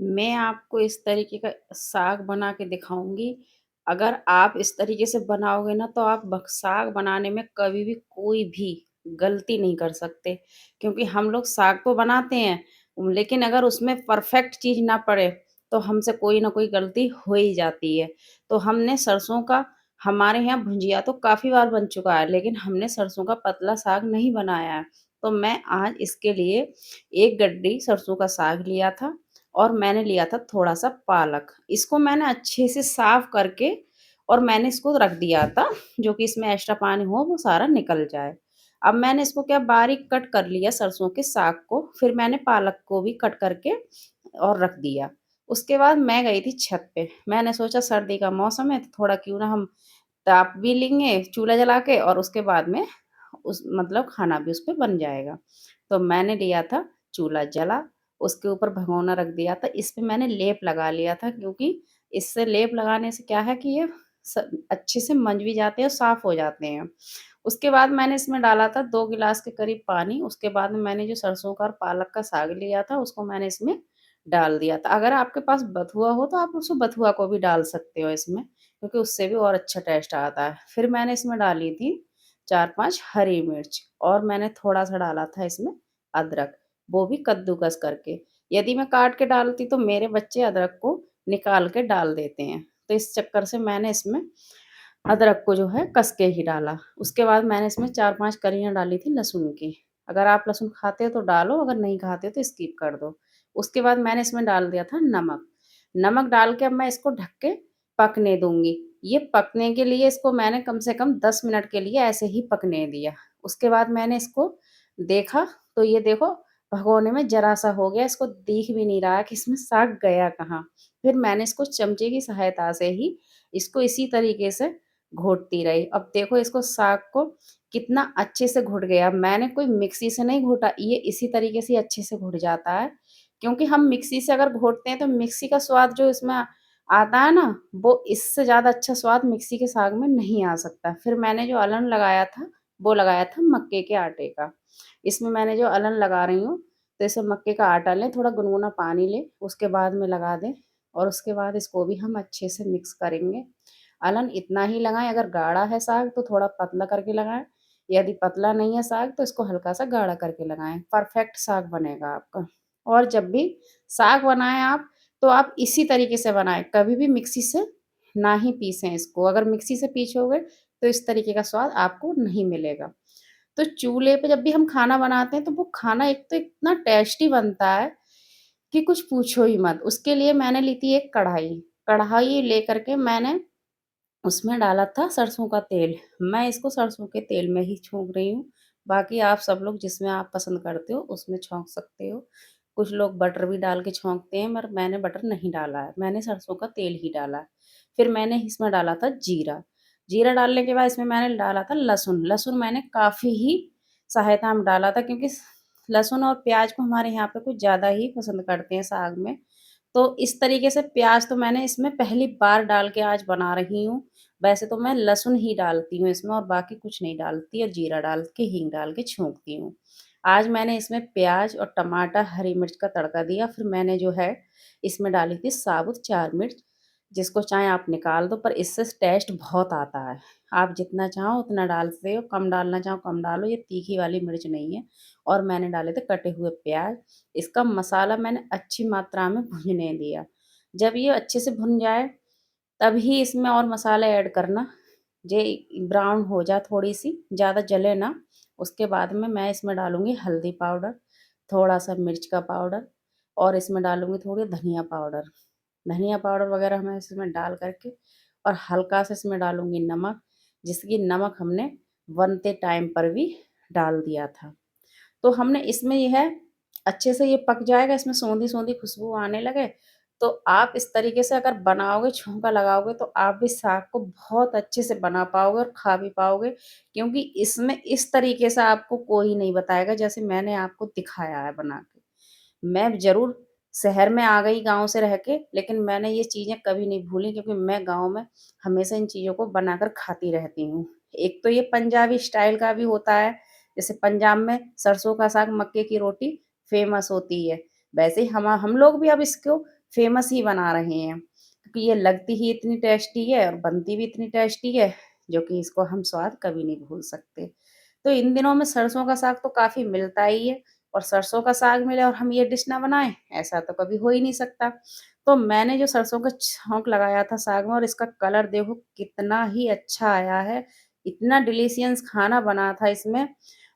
मैं आपको इस तरीके का साग बना के दिखाऊँगी। अगर आप इस तरीके से बनाओगे ना तो आप साग बनाने में कभी भी कोई भी गलती नहीं कर सकते। क्योंकि हम लोग साग तो बनाते हैं, लेकिन अगर उसमें परफेक्ट चीज़ ना पड़े तो हमसे कोई ना कोई गलती हो ही जाती है। तो हमने सरसों का हमारे यहाँ भुजिया तो काफ़ी बार बन चुका है, लेकिन हमने सरसों का पतला साग नहीं बनाया है। तो मैं आज इसके लिए 1 गड्डी सरसों का साग लिया था और मैंने लिया था थोड़ा-सा पालक। इसको मैंने अच्छे से साफ करके और मैंने इसको रख दिया था, जो कि इसमें एक्स्ट्रा पानी हो वो सारा निकल जाए। अब मैंने इसको क्या बारीक कट कर लिया सरसों के साग को, फिर मैंने पालक को भी कट करके और रख दिया। उसके बाद मैं गई थी छत पे। मैंने सोचा सर्दी का मौसम है तो थोड़ा क्यों ना हम ताप भी लेंगे चूल्हा जला के और उसके बाद में उस मतलब खाना भी उसपे बन जाएगा। तो मैंने लिया था चूल्हा जला, उसके ऊपर भगोना रख दिया था। इस पे मैंने लेप लगा लिया था क्योंकि इससे लेप लगाने से क्या है कि ये स अच्छे से मंज भी जाते हैं और साफ़ हो जाते हैं। उसके बाद मैंने इसमें डाला था 2 गिलास के करीब पानी, उसके बाद में मैंने जो सरसों का और पालक का साग लिया था उसको मैंने इसमें डाल दिया था। अगर आपके पास बथुआ हो तो आप उसको बथुआ को भी डाल सकते हो इसमें, क्योंकि उससे भी और अच्छा टेस्ट आता है। फिर मैंने इसमें डाली थी 4-5 हरी मिर्च और मैंने थोड़ा-सा डाला था इसमें अदरक, वो भी कद्दूकस करके। यदि मैं काट के डालती तो मेरे बच्चे अदरक को निकाल के डाल देते हैं। तो इस चक्कर से मैंने इसमें अदरक को जो है कस के ही डाला। उसके बाद मैंने इसमें 4-5 कलियाँ डाली थी लहसुन की। अगर आप लहसुन खाते हो तो डालो, अगर नहीं खाते हो तो स्किप कर दो। उसके बाद मैंने इसमें डाल दिया था नमक। नमक डाल के अब मैं इसको ढक के पकने दूँगी। ये पकने के लिए इसको मैंने कम से कम 10 मिनट के लिए ऐसे ही पकने दिया। उसके बाद मैंने इसको देखा तो ये देखो भगोने में ज़रा-सा हो गया, इसको दिख भी नहीं रहा कि इसमें साग गया कहाँ। फिर मैंने इसको चमचे की सहायता से ही इसको इसी तरीके से घोटती रही। अब देखो इसको साग को कितना अच्छे से घुट गया। मैंने कोई मिक्सी से नहीं घोटा, ये इसी तरीके से अच्छे से घुट जाता है। क्योंकि हम मिक्सी से अगर घोटते हैं तो मिक्सी का स्वाद जो इसमें आता है ना, वो इससे ज़्यादा अच्छा स्वाद मिक्सी के साग में नहीं आ सकता। फिर मैंने जो अलन लगाया था, वो लगाया था मक्के के आटे का। इसमें मैंने जो अलन लगा रही हूँ, तो इसे मक्के का आटा लें, थोड़ा गुनगुना पानी लें, उसके बाद में लगा दें और उसके बाद इसको भी हम अच्छे से मिक्स करेंगे। अलन इतना ही लगाएँ, अगर गाढ़ा है साग तो थोड़ा पतला करके लगाएँ, यदि पतला नहीं है साग तो इसको हल्का-सा गाढ़ा करके लगाएँ, परफेक्ट साग बनेगा आपका। और जब भी साग बनाएँ आप, तो आप इसी तरीके से बनाएँ, कभी भी मिक्सी से ना ही पीसें इसको, अगर मिक्सी से पीसोगे तो इस तरीके का स्वाद आपको नहीं मिलेगा। तो चूल्हे पे जब भी हम खाना बनाते हैं तो वो खाना एक तो इतना टेस्टी बनता है कि कुछ पूछो ही मत। उसके लिए मैंने ली थी एक कढ़ाई, कढ़ाई लेकर के मैंने उसमें डाला था सरसों का तेल। मैं इसको सरसों के तेल में ही छौंक रही हूँ। बाकी आप सब लोग जिसमें आप पसंद करते हो उसमें छौंक सकते हो। कुछ लोग बटर भी डाल के छौंकते हैं मगर मैंने बटर नहीं डाला है, मैंने सरसों का तेल ही डाला है। फिर मैंने इसमें डाला था जीरा। जीरा डालने के बाद इसमें मैंने डाला था लहसुन। लहसुन मैंने काफ़ी ही सहायता में डाला था क्योंकि लहसुन और प्याज़ को हमारे यहाँ पे कुछ ज़्यादा ही पसंद करते हैं साग में। तो इस तरीके से प्याज़ तो मैंने इसमें पहली बार डाल के आज बना रही हूँ। वैसे तो मैं लहसुन ही डालती हूँ इसमें और बाकी कुछ नहीं डालती और जीरा डाल के, हींग डाल के छौंकती हूँ। आज मैंने इसमें प्याज़ और टमाटर, हरी मिर्च का तड़का दिया, फिर मैंने जो है इसमें डाली थी साबुत 4 मिर्च, जिसको चाहे आप निकाल दो पर इससे टेस्ट बहुत आता है। आप जितना चाहो उतना डाल सकते हो, कम डालना चाहो कम डालो, ये तीखी वाली मिर्च नहीं है। और मैंने डाले थे कटे हुए प्याज़। इसका मसाला मैंने अच्छी मात्रा में भुनने दिया। जब ये अच्छे से भुन जाए तभी इसमें और मसाले ऐड करना। जे ब्राउन हो जाए थोड़ी-सी, ज़्यादा जले ना, उसके बाद में मैं इसमें डालूँगी हल्दी पाउडर, थोड़ा-सा मिर्च का पाउडर और इसमें डालूँगी थोड़ी धनिया पाउडर। धनिया पाउडर वगैरह मैं इसमें डाल कर के और हल्का सा इसमें डालूँगी नमक, जिसकी नमक हमने बनते टाइम पर भी डाल दिया था। तो हमने इसमें ये है अच्छे से ये पक जाएगा, इसमें सोंधी-सोंधी खुशबू आने लगे, तो आप इस तरीके से अगर बनाओगे, छौंका लगाओगे तो आप भी साग को बहुत अच्छे से बना पाओगे और खा भी पाओगे, क्योंकि इसमें इस तरीके से आपको कोई नहीं बताएगा जैसे मैंने आपको दिखाया है बना के। मैं ज़रूर शहर में आ गई गाँव से रह के, लेकिन मैंने ये चीज़ें कभी नहीं भूली क्योंकि मैं गाँव में हमेशा इन चीज़ों को बनाकर खाती रहती हूँ। एक तो ये पंजाबी स्टाइल का भी होता है, जैसे पंजाब में सरसों का साग, मक्के की रोटी फ़ेमस होती है। वैसे ही हम लोग भी अब इसको फ़ेमस ही बना रहे हैं। क्योंकि ये लगती ही इतनी टेस्टी है और बनती भी इतनी टेस्टी है, जो कि इसको हम स्वाद कभी नहीं भूल सकते। तो इन दिनों में सरसों का साग तो काफ़ी मिलता ही है, और सरसों का साग मिले और हम ये डिश ना बनाएँ, ऐसा तो कभी हो ही नहीं सकता। तो मैंने जो सरसों का छौंक लगाया था साग में, और इसका कलर देखो कितना ही अच्छा आया है। इतना डिलीशियस खाना बना था इसमें,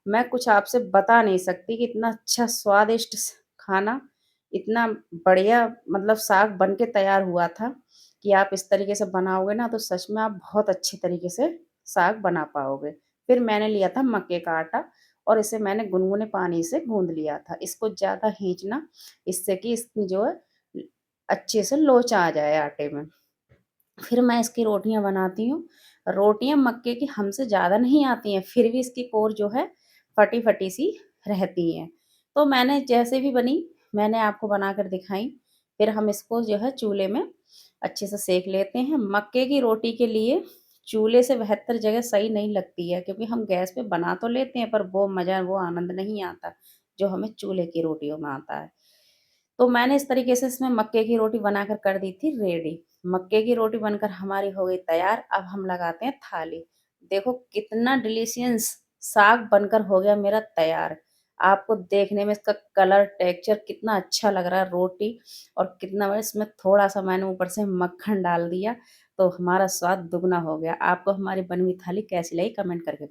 मैं कुछ आपसे बता नहीं सकती कि इतना अच्छा स्वादिष्ट खाना, इतना बढ़िया मतलब साग बन के तैयार हुआ था कि आप इस तरीके से बनाओगे ना तो सच में आप बहुत अच्छी तरीके से साग बना पाओगे। फिर मैंने लिया था मक्के का आटा, और इसे मैंने गुनगुने पानी से गूँध लिया था। इसको ज़्यादा खींचना, इससे कि इसकी जो है अच्छे से लोच आ जाए आटे में। फिर मैं इसकी रोटियाँ बनाती हूँ। रोटियाँ मक्के की हमसे ज़्यादा नहीं आती हैं, फिर भी इसकी कोर जो है फटी-फटी सी रहती हैं। तो मैंने जैसे भी बनी, मैंने आपको बनाकर दिखाई। फिर हम इसको जो है चूल्हे में अच्छे से सेंक लेते हैं। मक्के की रोटी के लिए चूल्हे से बेहतर जगह सही नहीं लगती है, क्योंकि हम गैस पे बना तो लेते हैं, पर वो मज़ा, वो आनंद नहीं आता, जो हमें चूल्हे की रोटियों में आता है। तो मैंने इस तरीके से इसमें मक्के की रोटी बनाकर कर दी थी रेडी। मक्के की रोटी बनकर हमारी हो गई तैयार, अब हम लगाते हैं थाली। देखो कितना डिलीशियस साग बनकर हो गया मेरा तैयार। आपको देखने में इसका कलर, टेक्सचर कितना अच्छा लग रहा है रोटी, और कितना इसमें थोड़ा-सा मैंने ऊपर से मक्खन डाल दिया, तो हमारा स्वाद दुगना हो गया। आपको हमारी बनी हुई थाली कैसी लगी कमेंट करके